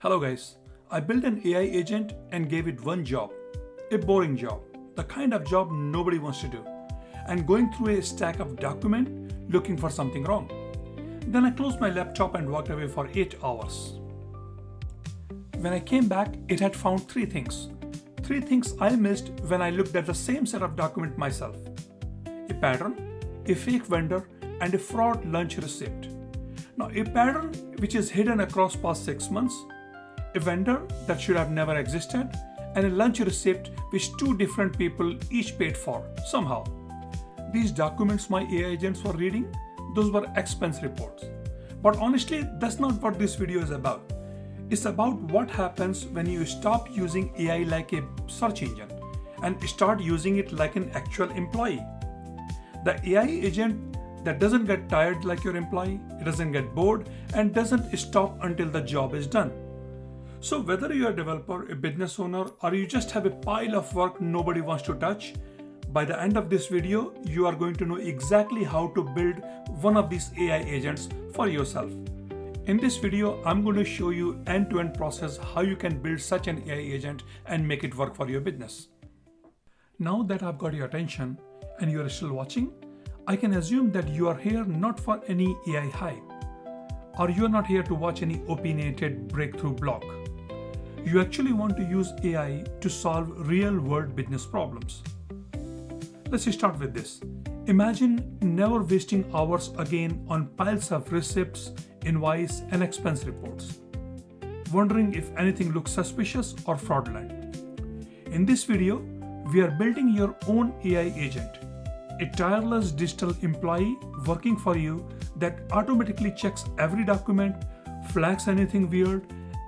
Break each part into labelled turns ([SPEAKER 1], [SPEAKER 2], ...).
[SPEAKER 1] Hello guys, I built an AI agent and gave it one job, a boring job, the kind of job nobody wants to do, and going through a stack of documents looking for something wrong. Then I closed my laptop and walked away for 8 hours. When I came back, it had found three things. Three things I missed when I looked at the same set of documents myself. A pattern, a fake vendor, and a fraud lunch receipt. Now a pattern which is hidden across past 6 months, a vendor that should have never existed, and a lunch receipt which two different people each paid for, somehow. These documents my AI agents were reading, those were expense reports. But honestly, that's not what this video is about. It's about what happens when you stop using AI like a search engine and start using it like an actual employee. The AI agent that doesn't get tired like your employee, it doesn't get bored, and doesn't stop until the job is done. So whether you're a developer, a business owner, or you just have a pile of work nobody wants to touch, by the end of this video, you are going to know exactly how to build one of these AI agents for yourself. In this video, I'm going to show you end-to-end process how you can build such an AI agent and make it work for your business. Now that I've got your attention and you are still watching, I can assume that you are here not for any AI hype, or you are not here to watch any opinionated breakthrough blog. You actually want to use AI to solve real-world business problems. Let's start with this. Imagine never wasting hours again on piles of receipts, invoice, and expense reports, wondering if anything looks suspicious or fraudulent. In this video, we are building your own AI agent, a tireless digital employee working for you that automatically checks every document, flags anything weird,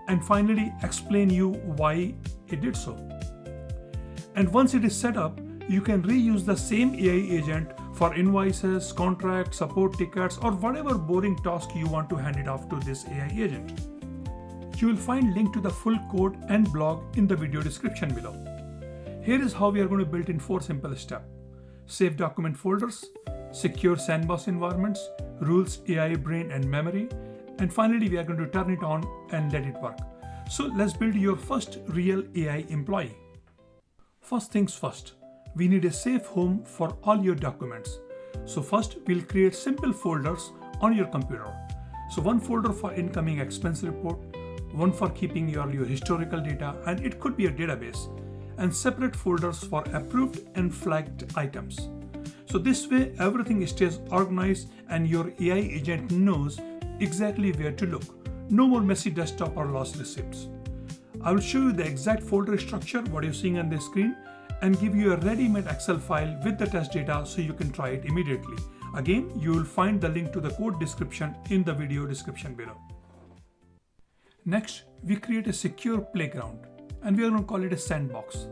[SPEAKER 1] and finally explain you why it did so. And once it is set up, you can reuse the same AI agent for invoices, contracts, support tickets, or whatever boring task you want to hand it off to this AI agent. You will find link to the full code and blog in the video description below. Here is how we are going to build in 4 simple steps. Save document folders, secure sandbox environments, rules AI brain and memory, and finally we are going to turn it on and let it work. So let's build your first real AI employee. First things first, we need a safe home for all your documents. So first we'll create simple folders on your computer. So one folder for incoming expense report, one for keeping your historical data, and it could be a database, and separate folders for approved and flagged items. So this way everything stays organized and your AI agent knows exactly where to look. No more messy desktop or lost receipts. I will show you the exact folder structure, what you're seeing on the screen, and give you a ready-made Excel file with the test data so you can try it immediately. Again, you will find the link to the code description in the video description below. Next, we create a secure playground, and we are going to call it a sandbox.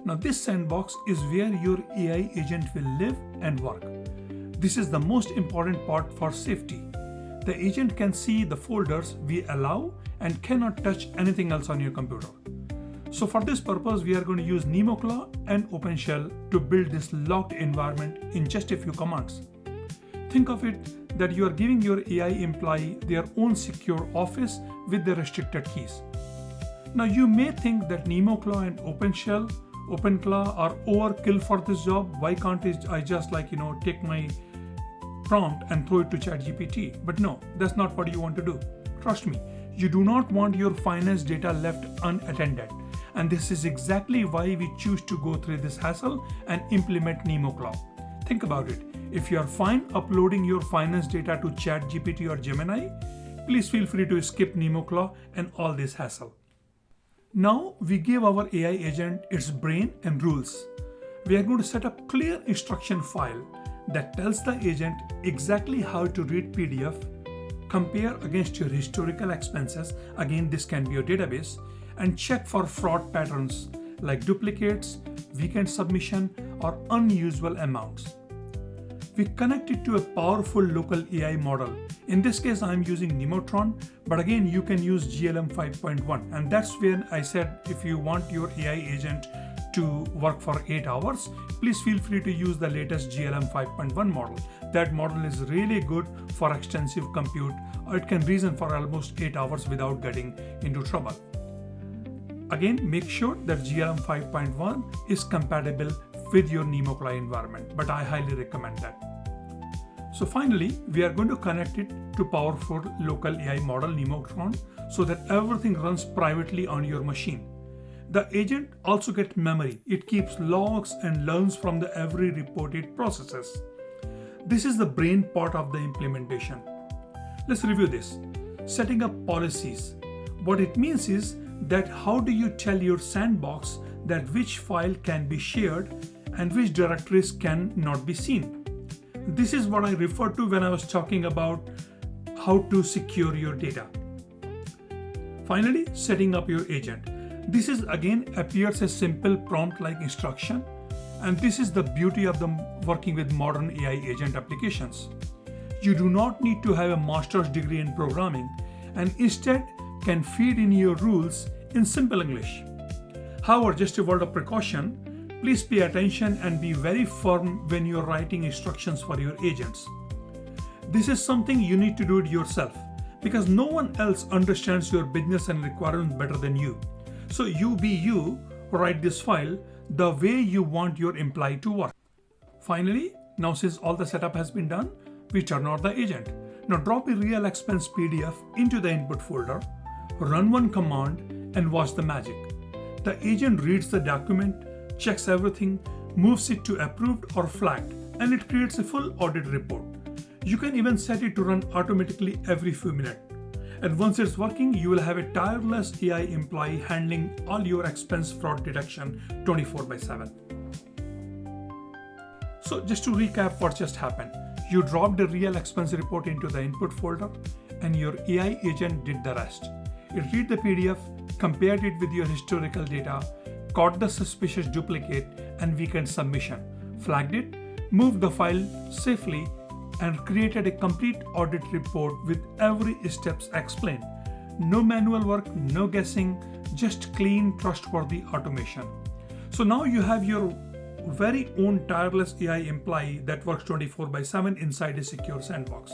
[SPEAKER 1] Now this sandbox is where your AI agent will live and work. This is the most important part for safety. The agent can see the folders we allow and cannot touch anything else on your computer. So for this purpose, we are going to use Nemo and OpenShell to build this locked environment in just a few commands. Think of it that you are giving your AI employee their own secure office with the restricted keys. Now you may think that Nemo and OpenShell, OpenClaw are overkill for this job. Why can't I just take my prompt and throw it to ChatGPT? But no, that's not what you want to do. Trust me, you do not want your finance data left unattended. And this is exactly why we choose to go through this hassle and implement Nemo. Think about it. If you are fine uploading your finance data to ChatGPT or Gemini, please feel free to skip Nemo and all this hassle. Now we give our AI agent its brain and rules. We are going to set up clear instruction file that tells the agent exactly how to read PDF, compare against your historical expenses, again this can be your database, and check for fraud patterns like duplicates, weekend submission, or unusual amounts. We connect it to a powerful local AI model. In this case, I'm using Nemotron, but again, you can use GLM 5.1. And that's when I said, if you want your AI agent to work for 8 hours, please feel free to use the latest GLM 5.1 model. That model is really good for extensive compute. It can reason for almost 8 hours without getting into trouble. Again, make sure that GLM 5.1 is compatible with your Nemo client environment, but I highly recommend that. So finally, we are going to connect it to powerful local AI model Nemo so that everything runs privately on your machine. The agent also gets memory. It keeps logs and learns from the every report it processes. This is the brain part of the implementation. Let's review this. Setting up policies. What it means is that how do you tell your sandbox that which file can be shared and which directories can not be seen. This is what I referred to when I was talking about how to secure your data. Finally, setting up your agent. This is again appears a simple prompt-like instruction, and this is the beauty of working with modern AI agent applications. You do not need to have a master's degree in programming, and instead can feed in your rules in simple English. However, just a word of precaution, please pay attention and be very firm when you're writing instructions for your agents. This is something you need to do it yourself because no one else understands your business and requirements better than you. So you write this file the way you want your employee to work. Finally, now since all the setup has been done, we turn on the agent. Now drop a real expense PDF into the input folder, run one command and watch the magic. The agent reads the document, checks everything, moves it to approved or flagged, and it creates a full audit report. You can even set it to run automatically every few minutes. And once it's working, you will have a tireless AI employee handling all your expense fraud detection 24/7. So just to recap what just happened, you dropped a real expense report into the input folder and your AI agent did the rest. It read the PDF, compared it with your historical data, caught the suspicious duplicate and weakened submission, flagged it, moved the file safely, and created a complete audit report with every steps explained. No manual work, no guessing, just clean, trustworthy automation. So now you have your very own tireless AI employee that works 24/7 inside a secure sandbox.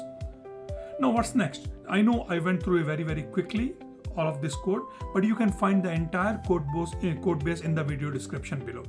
[SPEAKER 1] Now what's next? I know I went through it very quickly, all of this code, but you can find the entire code base in the video description below.